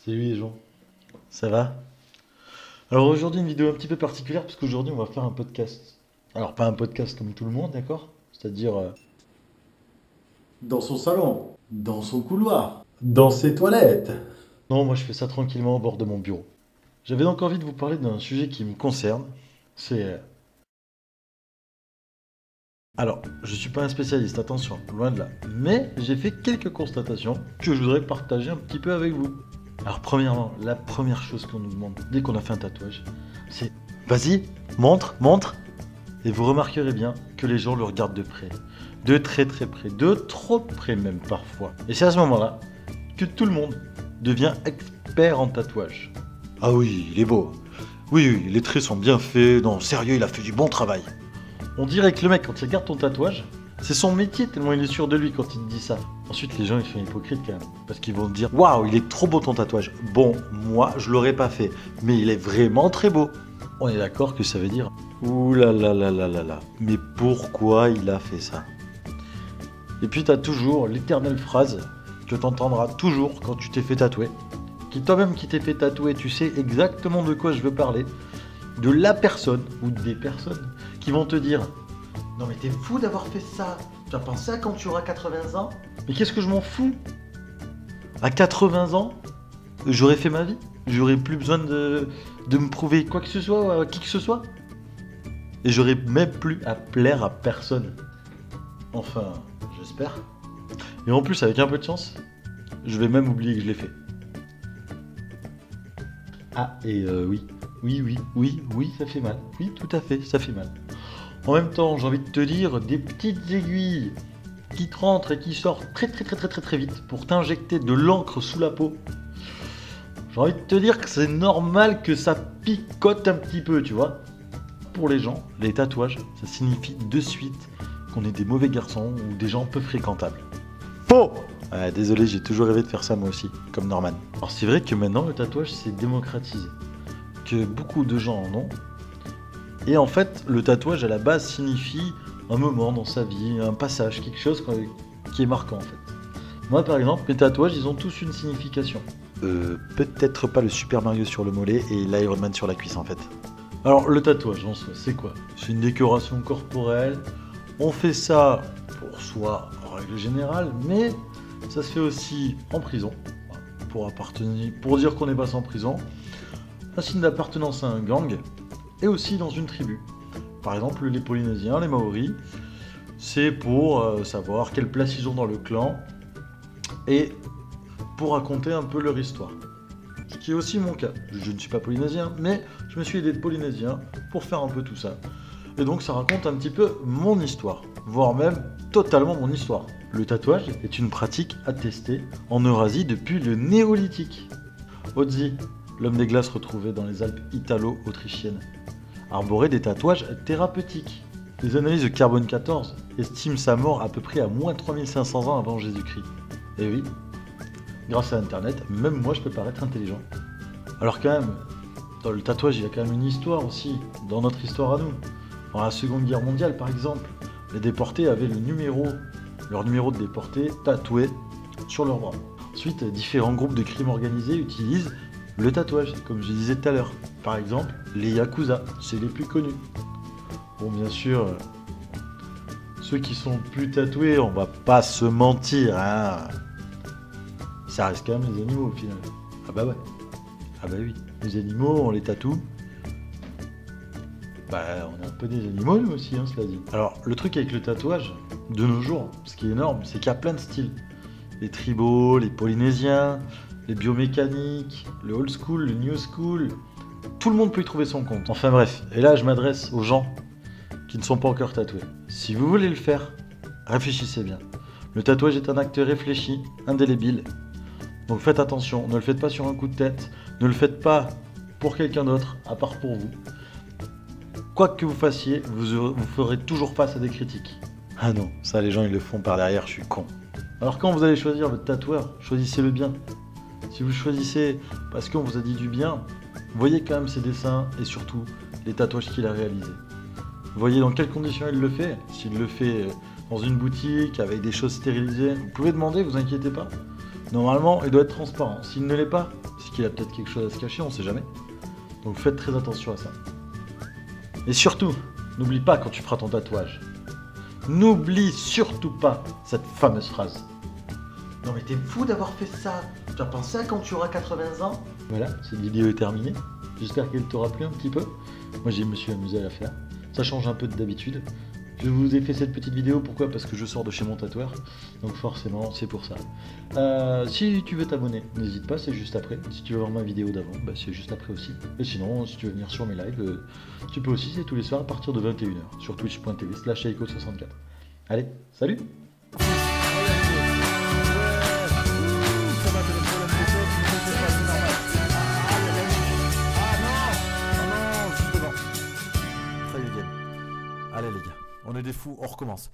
Salut les gens, ça va? Alors aujourd'hui une vidéo un petit peu particulière parce qu'aujourd'hui on va faire un podcast. Alors pas un podcast comme tout le monde, d'accord? C'est-à-dire Dans son salon, dans son couloir, dans ses toilettes. non, moi je fais ça tranquillement au bord de mon bureau. J'avais donc envie de vous parler d'un sujet qui me concerne. C'est alors je suis pas un spécialiste, attention, loin de là. Mais j'ai fait quelques constatations que je voudrais partager un petit peu avec vous. Alors premièrement, la première chose qu'on nous demande dès qu'on a fait un tatouage, c'est vas-y, montre, montre. Et vous remarquerez bien que les gens le regardent de près. De très très près. De trop près même parfois. Et c'est à ce moment-là que tout le monde devient expert en tatouage. Ah oui, il est beau. Oui, oui, les traits sont bien faits. Non, sérieux, il a fait du bon travail. On dirait que le mec, quand il regarde ton tatouage, c'est son métier tellement il est sûr de lui quand il te dit ça. Ensuite, les gens, ils sont hypocrites quand même. Parce qu'ils vont te dire waouh, il est trop beau ton tatouage. Bon, moi, je l'aurais pas fait. Mais il est vraiment très beau. On est d'accord que ça veut dire ouh là là là là là là. Mais pourquoi il a fait ça? Et puis t'as toujours l'éternelle phrase que t'entendras toujours quand tu t'es fait tatouer. Qui toi-même qui t'es fait tatouer, tu sais exactement de quoi je veux parler. De la personne ou des personnes qui vont te dire non mais t'es fou d'avoir fait ça. Tu as pensé à quand tu auras 80 ans? Mais qu'est-ce que je m'en fous? À 80 ans, j'aurais fait ma vie. J'aurais plus besoin de me prouver quoi que ce soit à qui que ce soit. Et j'aurais même plus à plaire à personne. Enfin, j'espère. Et en plus, avec un peu de chance, je vais même oublier que je l'ai fait. Ah, et oui. Oui, oui, oui, oui, ça fait mal. Oui, tout à fait, ça fait mal. En même temps, j'ai envie de te dire, des petites aiguilles qui te rentrent et qui sortent très très très très très très vite pour t'injecter de l'encre sous la peau. J'ai envie de te dire que c'est normal que ça picote un petit peu, tu vois. Pour les gens, les tatouages, ça signifie de suite qu'on est des mauvais garçons ou des gens peu fréquentables. Faux! Désolé, j'ai toujours rêvé de faire ça moi aussi, comme Norman. Alors c'est vrai que maintenant le tatouage s'est démocratisé, que beaucoup de gens en ont. Et en fait, le tatouage à la base signifie un moment dans sa vie, un passage, quelque chose qui est marquant en fait. Moi par exemple, mes tatouages, ils ont tous une signification. Peut-être pas le Super Mario sur le mollet et l'Iron Man sur la cuisse en fait. Alors le tatouage en soi, c'est quoi? C'est une décoration corporelle. On fait ça pour soi en règle générale, mais ça se fait aussi en prison, pour dire qu'on n'est pas sans prison, un signe d'appartenance à un gang, et aussi dans une tribu. Par exemple, les Polynésiens, les Maoris, c'est pour savoir quelle place ils ont dans le clan, et pour raconter un peu leur histoire. Ce qui est aussi mon cas. Je ne suis pas polynésien, mais je me suis aidé de polynésien pour faire un peu tout ça. Et donc ça raconte un petit peu mon histoire, voire même totalement mon histoire. Le tatouage est une pratique attestée en Eurasie depuis le néolithique. Ozzy, l'homme des glaces retrouvé dans les Alpes italo-autrichiennes, arborait des tatouages thérapeutiques. Les analyses de carbone 14 estiment sa mort à peu près à moins 3500 ans avant Jésus-Christ. Et oui, grâce à Internet, même moi je peux paraître intelligent. Alors quand même, dans le tatouage, il y a quand même une histoire aussi, dans notre histoire à nous. Dans la Seconde Guerre mondiale, par exemple, les déportés avaient leur numéro de déporté tatoué sur leur bras. Ensuite, différents groupes de crimes organisés utilisent le tatouage, comme je disais tout à l'heure. Par exemple, les Yakuza, c'est les plus connus. Bon, bien sûr, ceux qui sont plus tatoués, on va pas se mentir, hein. Ça reste quand même les animaux au final. Ah bah ouais. Ah bah oui. Les animaux, on les tatoue. Bah, on est un peu des animaux nous aussi, hein, cela dit. Alors, le truc avec le tatouage, de nos jours, ce qui est énorme, c'est qu'il y a plein de styles. Les tribaux, les polynésiens, les biomécaniques, le old school, le new school. Tout le monde peut y trouver son compte. Enfin bref, et là je m'adresse aux gens qui ne sont pas encore tatoués. Si vous voulez le faire, réfléchissez bien. Le tatouage est un acte réfléchi, indélébile. Donc faites attention, ne le faites pas sur un coup de tête, ne le faites pas pour quelqu'un d'autre, à part pour vous. Quoi que vous fassiez, vous ferez toujours face à des critiques. Ah non, ça les gens ils le font par derrière, je suis con. Alors quand vous allez choisir votre tatoueur, choisissez-le bien. Si vous choisissez parce qu'on vous a dit du bien, voyez quand même ses dessins et surtout les tatouages qu'il a réalisés. Voyez dans quelles conditions il le fait. S'il le fait dans une boutique avec des choses stérilisées, vous pouvez demander, vous inquiétez pas. Normalement, il doit être transparent. S'il ne l'est pas, c'est qu'il a peut-être quelque chose à se cacher, on sait jamais. Donc faites très attention à ça. Et surtout, n'oublie pas quand tu feras ton tatouage. N'oublie surtout pas cette fameuse phrase. Non mais t'es fou d'avoir fait ça. Tu as pensé à quand tu auras 80 ans? Voilà, cette vidéo est terminée. J'espère qu'elle t'aura plu un petit peu. Moi je me suis amusé à la faire. Ça change un peu d'habitude. Je vous ai fait cette petite vidéo, pourquoi? Parce que je sors de chez mon tatoueur. Donc forcément, c'est pour ça. Si tu veux t'abonner, n'hésite pas, c'est juste après. Si tu veux voir ma vidéo d'avant, bah, c'est juste après aussi. Et sinon, si tu veux venir sur mes lives, tu peux aussi, c'est tous les soirs à partir de 21h sur twitch.tv/aiko64. Allez, salut! Allez les gars, on est des fous, on recommence.